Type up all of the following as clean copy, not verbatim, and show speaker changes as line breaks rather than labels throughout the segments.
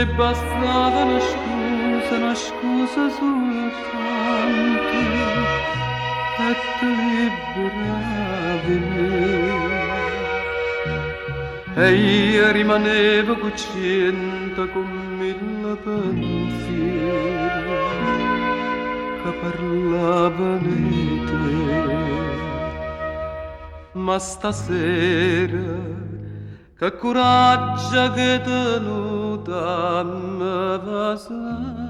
bastava una scusa soltanto e ti liberavi me. E io rimanevo cuccienta con mille pensieri che parlavano di te. Ma stasera che coraggio che tenuta me va sa.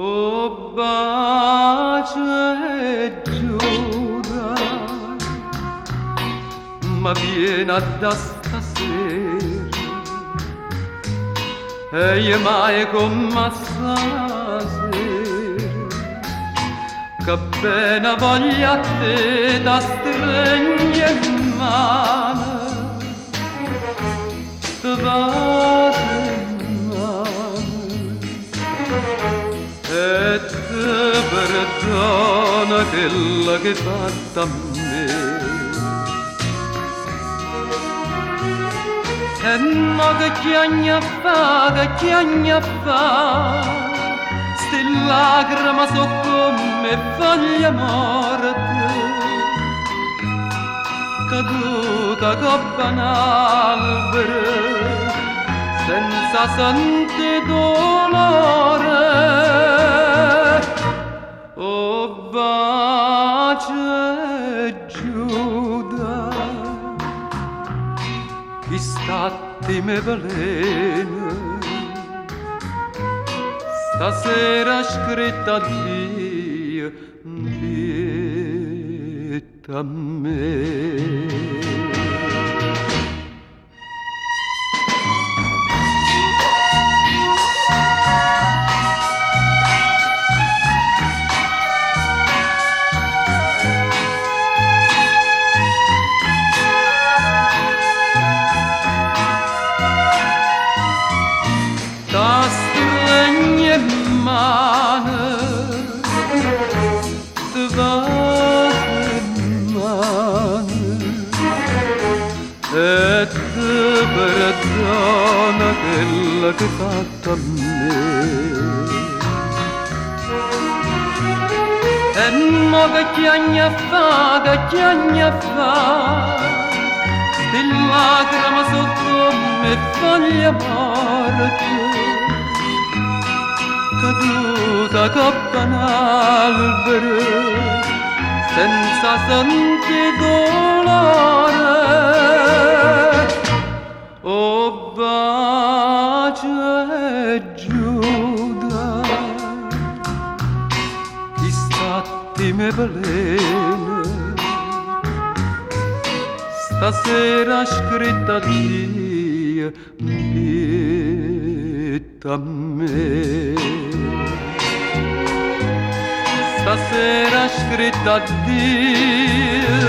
Oh bacia e giura, ma viene da stasera e io mai come stasera, che bene voglia te da stringere in mano, te vado in mano e te perdona quella che hai fatto a me. E mo che chiagna fa, sti lacrime so come foglie morte, caduta coppa un albero, senza sentire dolore. Oh bacia e Giuda, chi statti me veleno, stasera scritta a Dio, dietta a me. E te perdona quella che hai fatto a me. E mo che chiagna fa, sti lacrime so come foglie morte, caduta coppa un albero, senza sentire dolore. Oh bacia e Giuda, chi statti me veleno, stasera scritta a Dio, dietta a me. Stasera scritta a Dio,